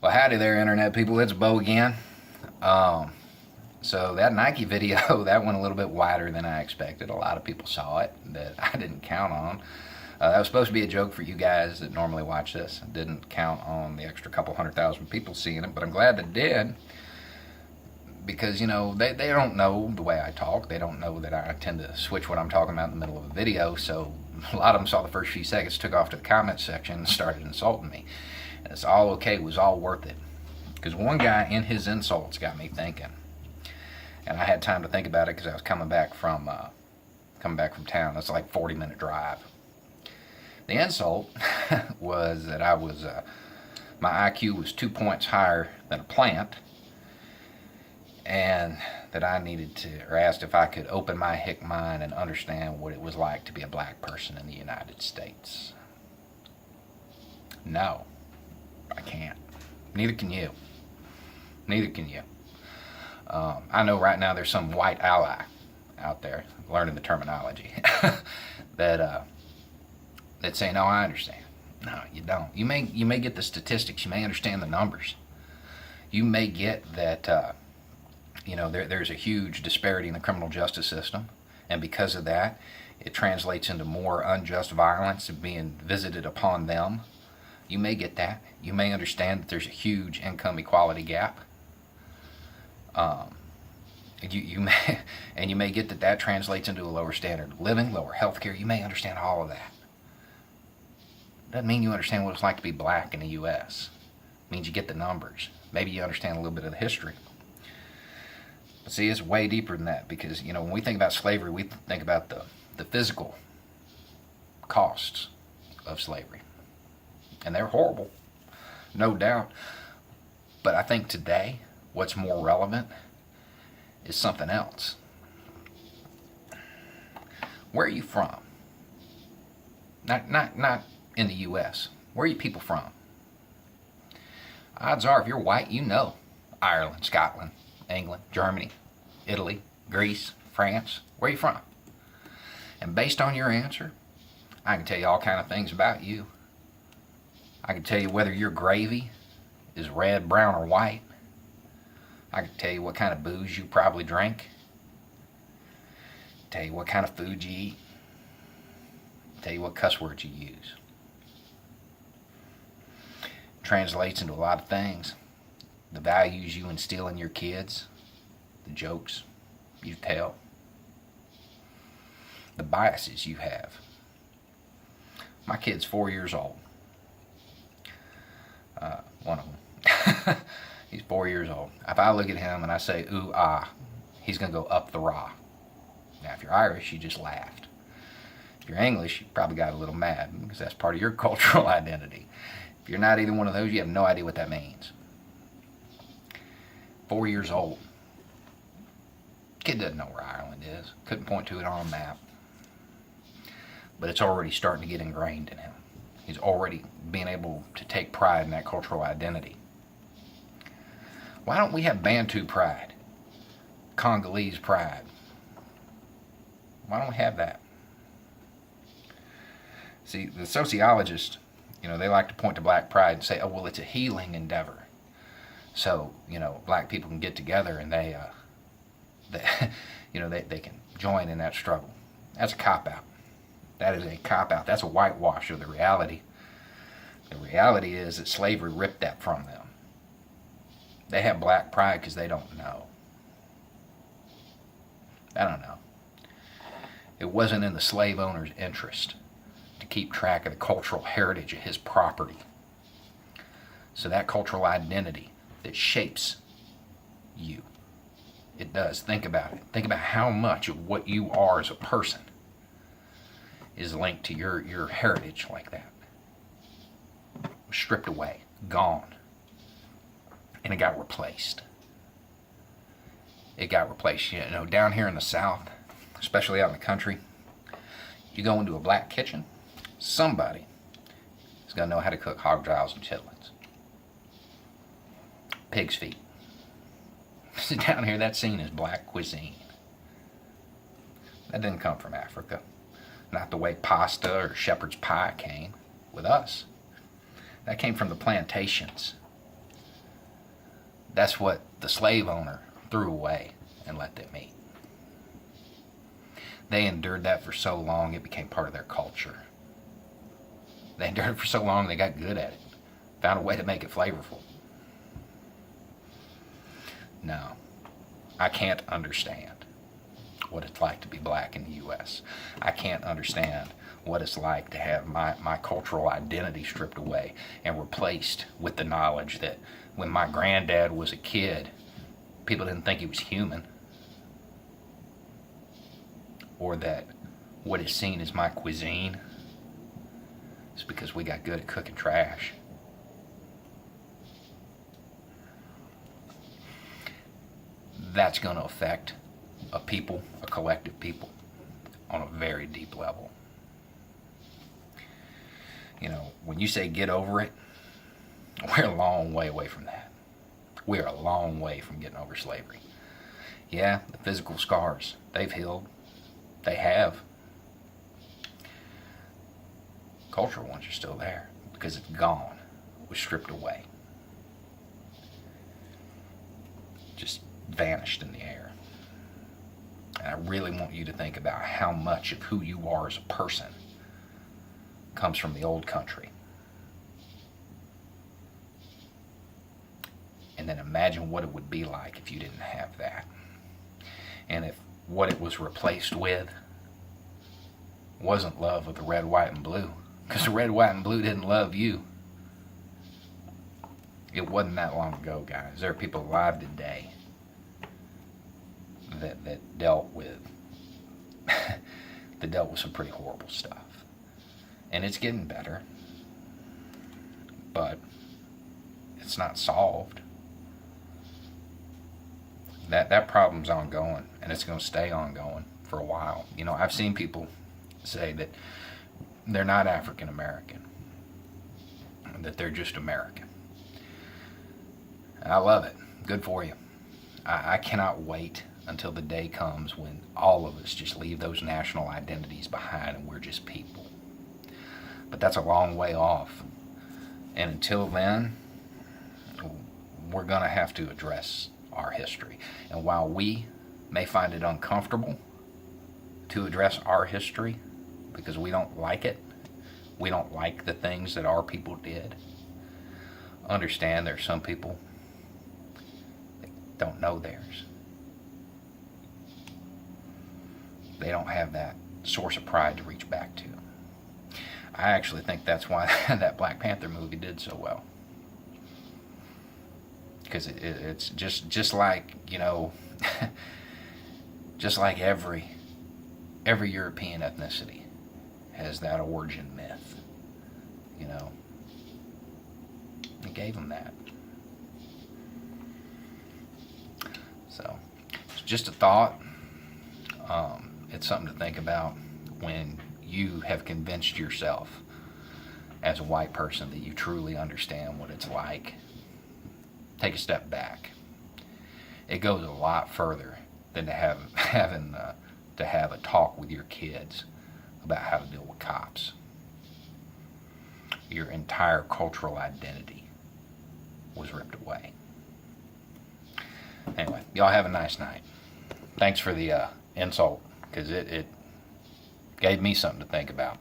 Well, howdy there, Internet people. It's Bo again. So that Nike video, that went a little bit wider than I expected. A lot of people saw it that I didn't count on. That was supposed to be a joke for you guys that normally watch this. I didn't count on the extra couple 100,000 people seeing it, but I'm glad they did because, you know, they don't know the way I talk. They don't know that I tend to switch what I'm talking about in the middle of a video, so a lot of them saw the first few seconds, took off to the comment section, and started insulting me. And it's all okay. It was all worth it. Because one guy in his insults got me thinking. And I had time to think about it because I was coming back from town. That's like a 40-minute drive. The insult was that my IQ was 2 points higher than a plant, and that I needed to, or asked if I could open my hick mind and understand what it was like to be a black person in the United States. No, I can't. Neither can you. Neither can you. I know right now there's some white ally out there learning the terminology that's saying, "No, I understand." No, you don't. You may get the statistics. You may understand the numbers. You may get that there's a huge disparity in the criminal justice system, and because of that, it translates into more unjust violence being visited upon them. You may get that. You may understand that there's a huge income equality gap. You may get that translates into a lower standard of living, lower health care. You may understand all of that. Doesn't mean you understand what it's like to be black in the U.S. It means you get the numbers. Maybe you understand a little bit of the history. But see, it's way deeper than that because, when we think about slavery, we think about the physical costs of slavery. And they're horrible, no doubt. But I think today, what's more relevant is something else. Where are you from? Not in the U.S. Where are you people from? Odds are, if you're white, you know Ireland, Scotland, England, Germany, Italy, Greece, France. Where are you from? And based on your answer, I can tell you all kind of things about you. I can tell you whether your gravy is red, brown, or white. I can tell you what kind of booze you probably drink. Tell you what kind of food you eat. Tell you what cuss words you use. Translates into a lot of things. The values you instill in your kids. The jokes you tell. The biases you have. My kid's 4 years old. One of them. He's 4 years old. If I look at him and I say, ooh, ah, he's going to go up the rah. Now, if you're Irish, you just laughed. If you're English, you probably got a little mad because that's part of your cultural identity. If you're not either one of those, you have no idea what that means. 4 years old. Kid doesn't know where Ireland is. Couldn't point to it on a map. But it's already starting to get ingrained in him. He's already being able to take pride in that cultural identity. Why don't we have Bantu pride? Congolese pride? Why don't we have that? See, the sociologists, they like to point to black pride and say, oh, well, it's a healing endeavor. So, black people can get together and they can join in that struggle. That's a cop-out. That is a cop-out. That's a whitewash of the reality. The reality is that slavery ripped that from them. They have black pride because they don't know. I don't know. It wasn't in the slave owner's interest to keep track of the cultural heritage of his property. So that cultural identity that shapes you, it does. Think about it. Think about how much of what you are as a person is linked to your heritage like that. Stripped away, gone, and it got replaced. It got replaced. Down here in the South, especially out in the country, you go into a black kitchen, somebody is going to know how to cook hog giles and chitlins. Pig's feet. Down here, that's seen as black cuisine. That didn't come from Africa. Not the way pasta or shepherd's pie came with us. That came from the plantations That's what the slave owner threw away and let them eat. They endured that for so long it became part of their culture. They endured it for so long they got good at it. Found a way to make it flavorful. No, I can't understand what it's like to be black in the U.S. I can't understand what it's like to have my cultural identity stripped away and replaced with the knowledge that when my granddad was a kid, people didn't think he was human. Or that what is seen as my cuisine is because we got good at cooking trash. That's going to affect a people, a collective people, on a very deep level. You know, when you say get over it, we're a long way away from that. We're a long way from getting over slavery. Yeah, the physical scars, they've healed. They have. Cultural ones are still there because it's gone. It was stripped away. Just vanished in the air. And I really want you to think about how much of who you are as a person comes from the old country. And then imagine what it would be like if you didn't have that. And if what it was replaced with wasn't love of the red, white, and blue. Because the red, white, and blue didn't love you. It wasn't that long ago, guys. There are people alive today that dealt with that dealt with some pretty horrible stuff. And it's getting better. But it's not solved. That problem's ongoing, and it's going to stay ongoing for a while. You know, I've seen people say that they're not African American, that they're just American. And I love it. Good for you. I cannot wait until the day comes when all of us just leave those national identities behind and we're just people. But that's a long way off. And until then, we're going to have to address our history. And while we may find it uncomfortable to address our history because we don't like it, we don't like the things that our people did, understand there's some people that don't know theirs. They don't have that source of pride to reach back to. I actually think that's why that Black Panther movie did so well. Because it's just like, you know, just like every European ethnicity has that origin myth, you know. It gave them that. So, it's just a thought. It's something to think about when you have convinced yourself as a white person that you truly understand what it's like. Take a step back. It goes a lot further than to have a talk with your kids about how to deal with cops. Your entire cultural identity was ripped away. Anyway, y'all have a nice night. Thanks for the insult, because it gave me something to think about.